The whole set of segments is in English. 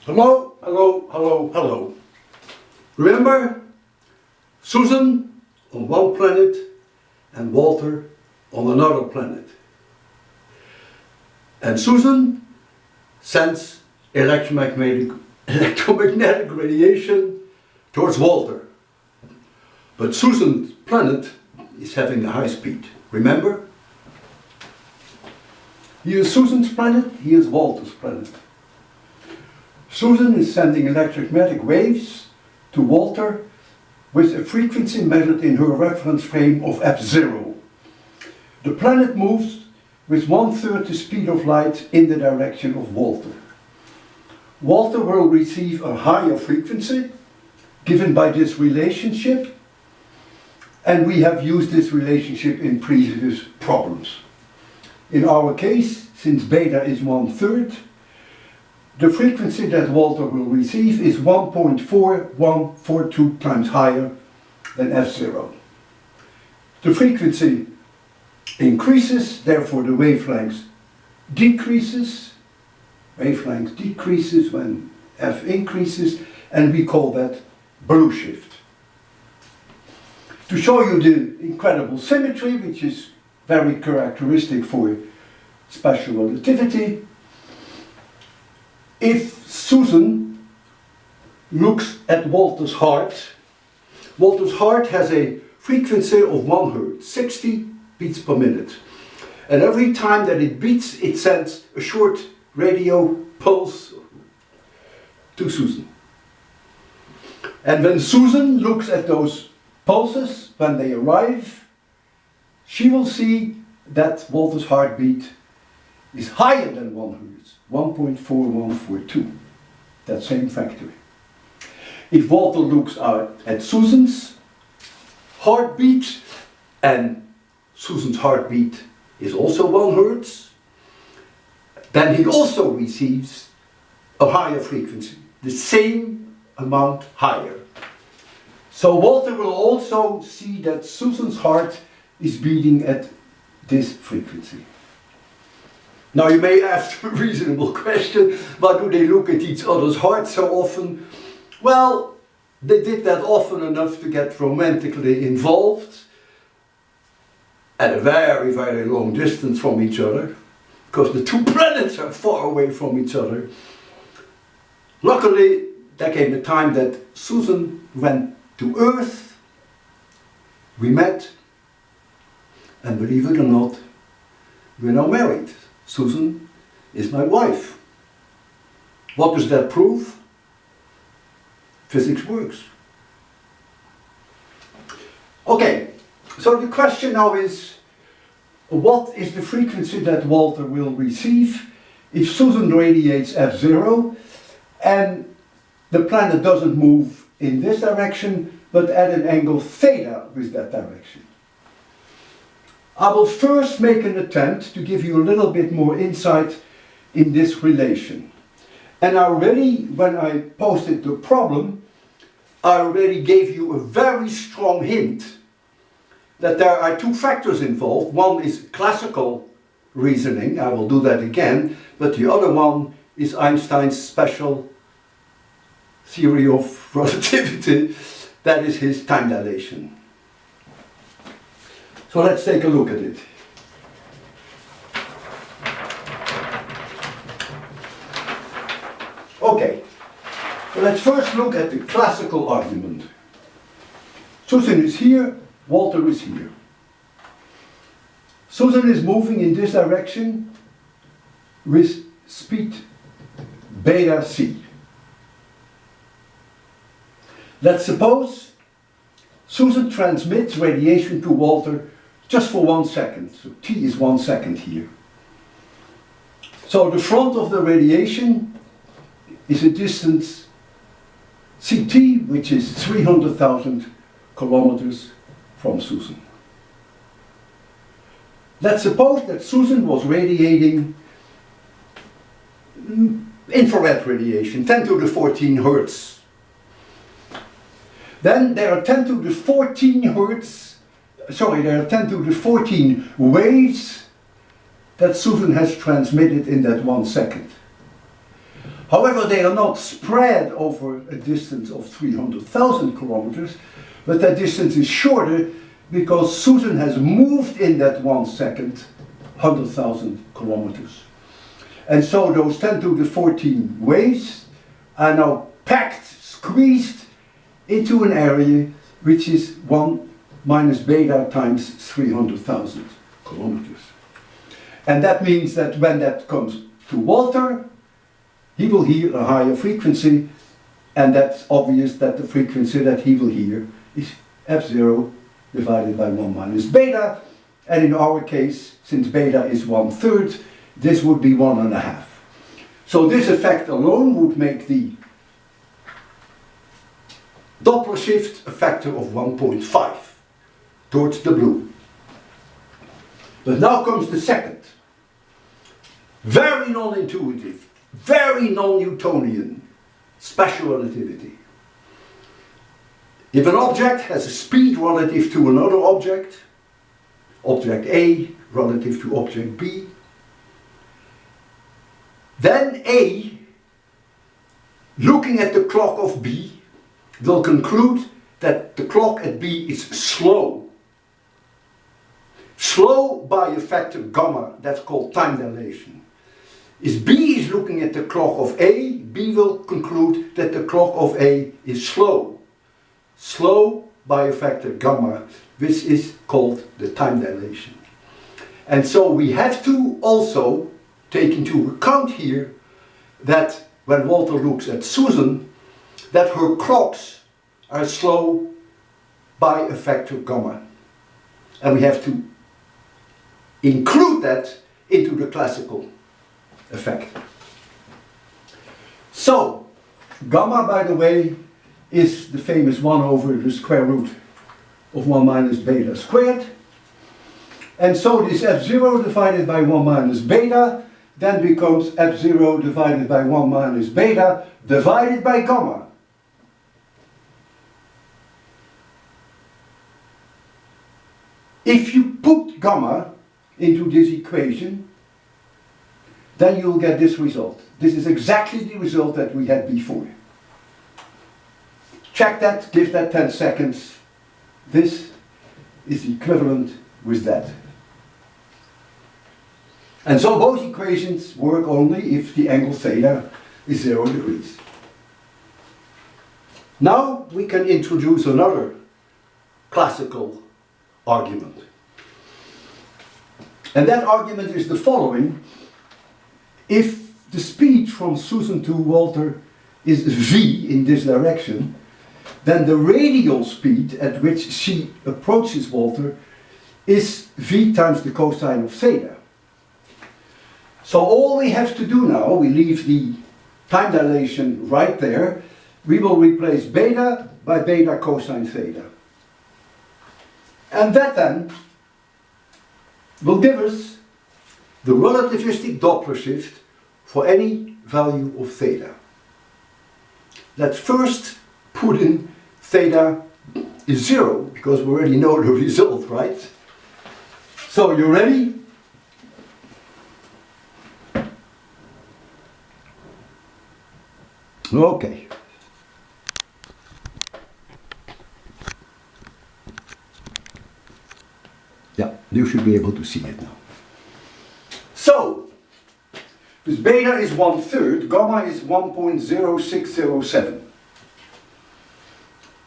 Hello, hello, hello, hello. Remember, Susan on one planet and Walter on another planet. And Susan sends electromagnetic radiation towards Walter. But Susan's planet is having a high speed. Remember? Here's Susan's planet, here's Walter's planet. Susan is sending electromagnetic waves to Walter with a frequency measured in her reference frame of f0. The planet moves with 1/3 the speed of light in the direction of Walter. Walter will receive a higher frequency given by this relationship, and we have used this relationship in previous problems. In our case, since beta is 1/3, the frequency that Walter will receive is 1.4142 times higher than f0. The frequency increases, therefore the wavelength decreases. Wavelength decreases when f increases, and we call that blue shift. To show you the incredible symmetry, which is very characteristic for special relativity, if Susan looks at Walter's heart has a frequency of 1 Hz, 60 beats per minute. And every time that it beats, it sends a short radio pulse to Susan. And when Susan looks at those pulses, when they arrive, she will see that Walter's heartbeat is higher than 1 Hz, 1.4142, that same factor. If Walter looks at Susan's heartbeat, and Susan's heartbeat is also 1 Hz, then he also receives a higher frequency, the same amount higher. So Walter will also see that Susan's heart is beating at this frequency. Now you may ask a reasonable question, why do they look at each other's hearts so often? Well, they did that often enough to get romantically involved at a very, very long distance from each other, because the two planets are far away from each other. Luckily, there came a time that Susan went to Earth, we met, and believe it or not, we're now married. Susan is my wife. What does that prove? Physics works. Okay, so the question now is, what is the frequency that Walter will receive if Susan radiates f0 and the planet doesn't move in this direction but at an angle theta with that direction? I will first make an attempt to give you a little bit more insight in this relation. And already, when I posted the problem, I already gave you a very strong hint that there are two factors involved. One is classical reasoning, I will do that again, but the other one is Einstein's special theory of relativity, that is his time dilation. So let's take a look at it. Okay, so let's first look at the classical argument. Susan is here, Walter is here. Susan is moving in this direction with speed beta c. Let's suppose Susan transmits radiation to Walter just for 1 second, so t is 1 second here. So the front of the radiation is a distance ct, which is 300,000 kilometers from Susan. Let's suppose that Susan was radiating infrared radiation, 10 to the 14 Hertz. Then there are 10 to the 14 Hertz, there are 10 to the 14 waves that Susan has transmitted in that 1 second. However, they are not spread over a distance of 300,000 kilometers, but that distance is shorter because Susan has moved in that 1 second 100,000 kilometers. And so those 10 to the 14 waves are now packed, squeezed into an area which is 1 minus beta times 300,000 kilometers. And that means that when that comes to Walter, he will hear a higher frequency, and that's obvious that the frequency that he will hear is f0 divided by 1 minus beta, and in our case, since beta is 1/3, this would be 1.5. So this effect alone would make the Doppler shift a factor of 1.5 towards the blue. But now comes the second. Very non-intuitive, very non-Newtonian special relativity. If an object has a speed relative to another object, object A relative to object B, then A, looking at the clock of B, will conclude that the clock at B is slow. Slow by a factor gamma, that's called time dilation. If B is looking at the clock of A, B will conclude that the clock of A is slow. Slow by a factor gamma, which is called the time dilation. And so we have to also take into account here that when Walter looks at Susan, that her clocks are slow by a factor gamma. And we have to include that into the classical effect. So, gamma, by the way, is the famous 1 over the square root of 1 minus beta squared. And so this f0 divided by 1 minus beta then becomes f0 divided by 1 minus beta divided by gamma. If you put gamma into this equation, then you'll get this result. This is exactly the result that we had before. Check that, give that 10 seconds. This is equivalent with that. And so both equations work only if the angle theta is 0 degrees. Now we can introduce another classical argument. And that argument is the following. If the speed from Susan to Walter is v in this direction, then the radial speed at which she approaches Walter is v times the cosine of theta. So all we have to do now, we leave the time dilation right there, we will replace beta by beta cosine theta. And that then will give us the relativistic Doppler shift for any value of theta. Let's first put in theta is 0, because we already know the result, right? So you ready? Okay. Yeah, you should be able to see it now. So, this beta is 1/3, gamma is 1.0607.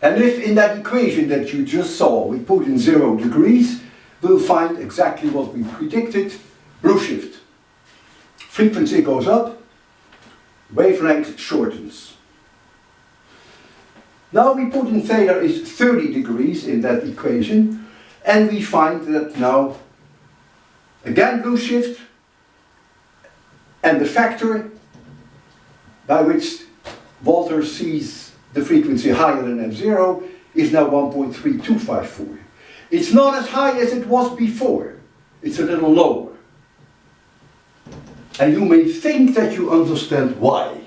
And if in that equation that you just saw we put in 0 degrees, we'll find exactly what we predicted, blue shift. Frequency goes up, wavelength shortens. Now we put in theta is 30 degrees in that equation, and we find that now, again blue shift, and the factor by which Walter sees the frequency higher than f0 is now 1.3254. It's not as high as it was before, it's a little lower. And you may think that you understand why.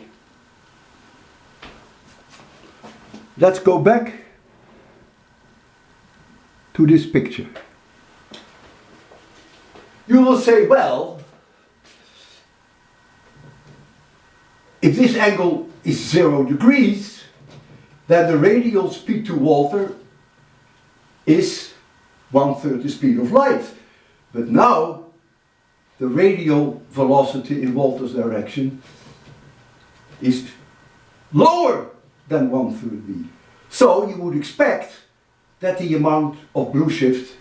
Let's go back to this picture. You will say, well, if this angle is 0 degrees, then the radial speed to Walter is 1/3 the speed of light. But now the radial velocity in Walter's direction is lower than 1/3 v. So you would expect that the amount of blue shift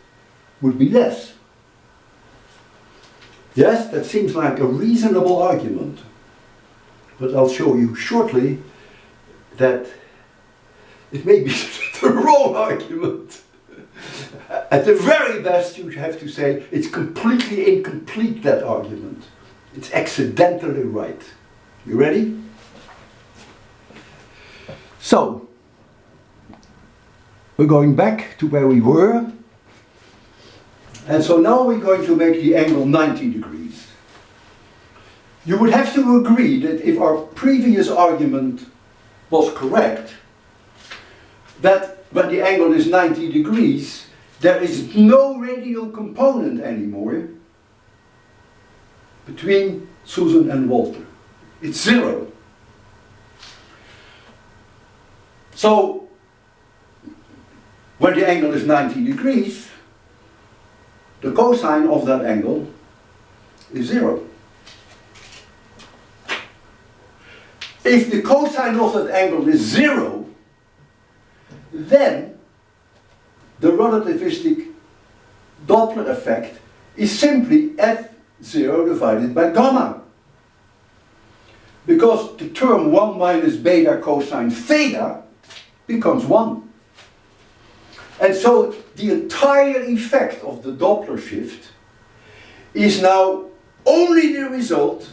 would be less. Yes, that seems like a reasonable argument, but I'll show you shortly that it may be the wrong argument. At the very best, you have to say it's completely incomplete, that argument. It's accidentally right. You ready? So, we're going back to where we were. And so now we're going to make the angle 90 degrees. You would have to agree that if our previous argument was correct, that when the angle is 90 degrees, there is no radial component anymore between Susan and Walter. It's 0. So, when the angle is 90 degrees, the cosine of that angle is 0. If the cosine of that angle is 0, then the relativistic Doppler effect is simply F0 divided by gamma. Because the term 1 minus beta cosine theta becomes 1. And so the entire effect of the Doppler shift is now only the result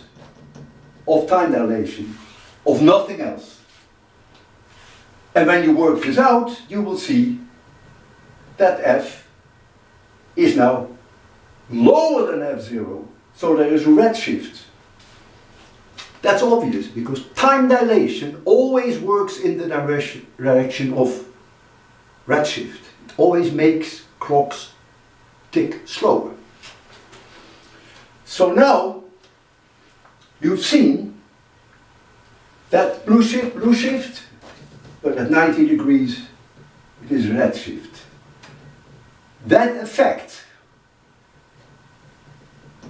of time dilation, of nothing else. And when you work this out, you will see that F is now lower than F0. So there is a redshift. That's obvious, because time dilation always works in the direction of redshift. It always makes clocks tick slower. So now you've seen that blue shift, but at 90 degrees it is redshift. That effect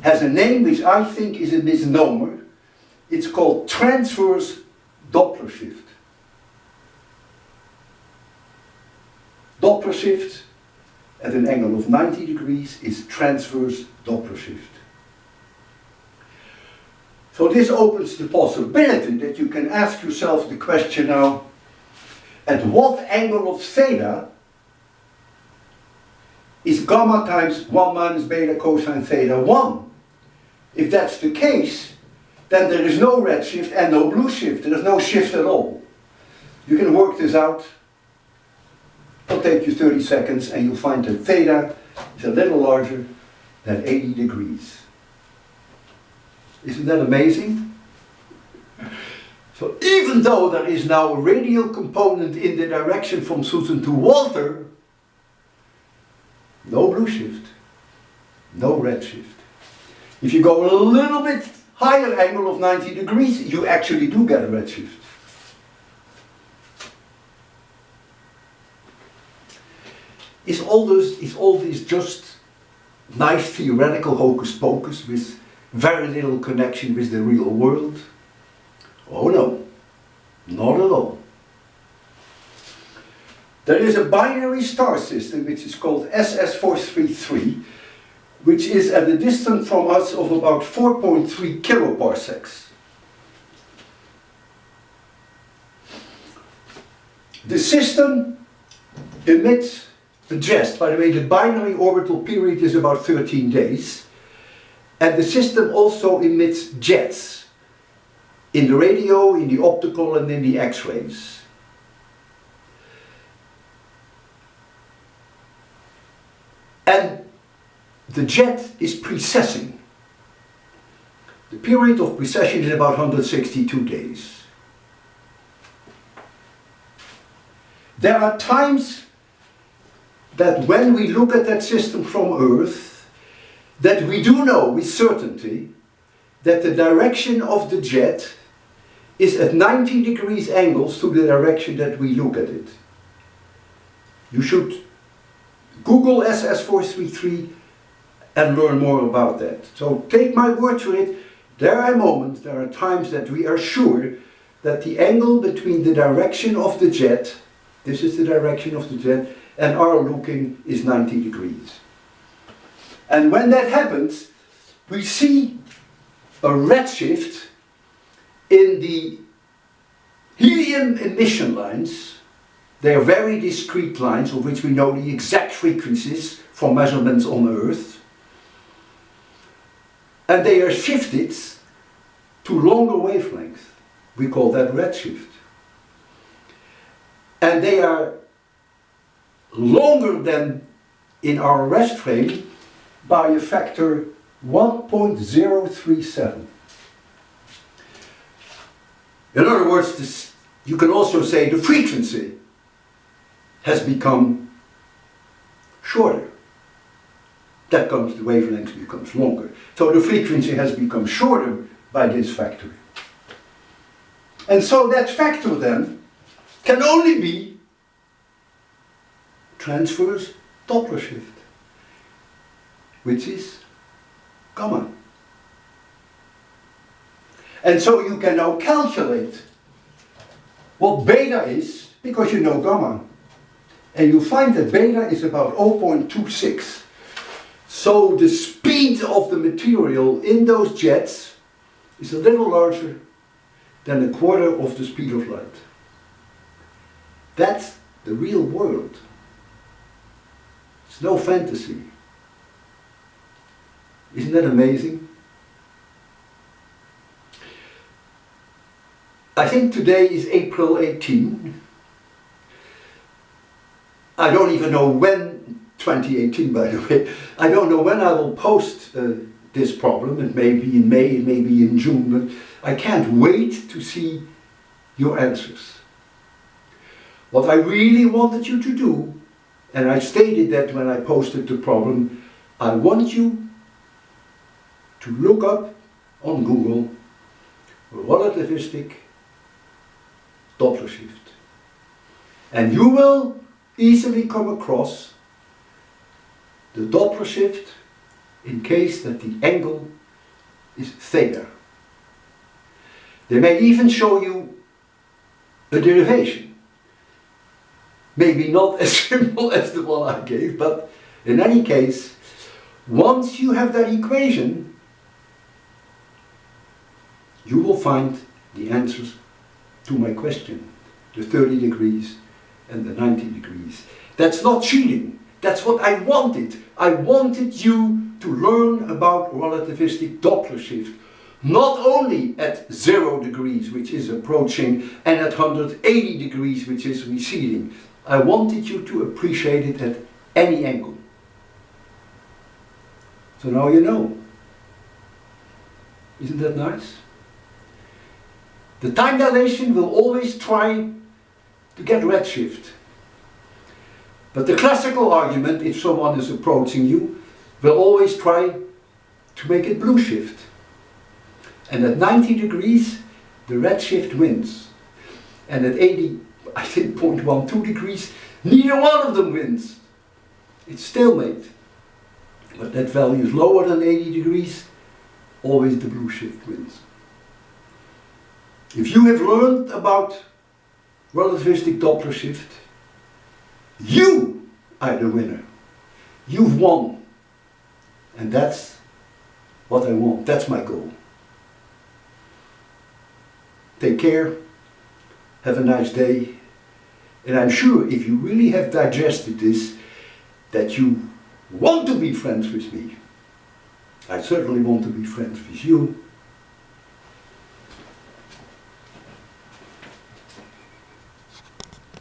has a name which I think is a misnomer. It's called transverse Doppler shift. Doppler shift at an angle of 90 degrees is transverse Doppler shift. So this opens the possibility that you can ask yourself the question now, at what angle of theta is gamma times 1 minus beta cosine theta 1? If that's the case, then there is no redshift and no blue shift. There is no shift at all. You can work this out. It'll take you 30 seconds and you'll find that theta is a little larger than 80 degrees. Isn't that amazing? So even though there is now a radial component in the direction from Susan to Walter, no blue shift, no redshift. If you go a little bit higher angle of 90 degrees, you actually do get a redshift. Is all this just nice theoretical hocus pocus with very little connection with the real world? Oh no, not at all. There is a binary star system which is called SS433, which is at a distance from us of about 4.3 kiloparsecs. The system emits a jet. By the way, the binary orbital period is about 13 days. And the system also emits jets in the radio, in the optical, and in the X-rays. And the jet is precessing. The period of precession is about 162 days. There are times that when we look at that system from Earth, that we do know with certainty that the direction of the jet is at 90 degrees angles to the direction that we look at it. You should Google SS433 and learn more about that. So take my word for it, there are moments, there are times that we are sure that the angle between the direction of the jet, this is the direction of the jet, and our looking is 90 degrees. And when that happens, we see a redshift in the helium emission lines. They are very discrete lines of which we know the exact frequencies from measurements on Earth. And they are shifted to longer wavelengths. We call that redshift. And they are longer than in our rest frame by a factor 1.037. In other words, you can also say the frequency has become shorter. That comes, the wavelength becomes longer. So the frequency has become shorter by this factor. And so that factor then can only be transverse Doppler shift, which is gamma. And so you can now calculate what beta is, because you know gamma. And you find that beta is about 0.26. So the speed of the material in those jets is a little larger than a quarter of the speed of light. That's the real world. It's no fantasy. Isn't that amazing? I think today is April 18. I don't even know when, 2018 by the way, I don't know when I will post this problem. It may be in May, it may be in June, but I can't wait to see your answers. What I really wanted you to do, and I stated that when I posted the problem, I want you to look up on Google relativistic Doppler shift. And you will easily come across the Doppler shift in case that the angle is theta. They may even show you a derivation. Maybe not as simple as the one I gave, but in any case, once you have that equation, you will find the answers to my question, the 30 degrees and the 90 degrees. That's not cheating. That's what I wanted. I wanted you to learn about relativistic Doppler shift, not only at 0 degrees, which is approaching, and at 180 degrees, which is receding. I wanted you to appreciate it at any angle. So now you know. Isn't that nice? The time dilation will always try to get redshift. But the classical argument, if someone is approaching you, will always try to make it blue shift. And at 90 degrees, the redshift wins. And at 80, I think 0.12 degrees, neither one of them wins. It's stalemate. But that value is lower than 80 degrees, always the blue shift wins. If you have learned about relativistic Doppler shift, you are the winner. You've won. And that's what I want. That's my goal. Take care. Have a nice day. And I'm sure if you really have digested this, that you want to be friends with me. I certainly want to be friends with you.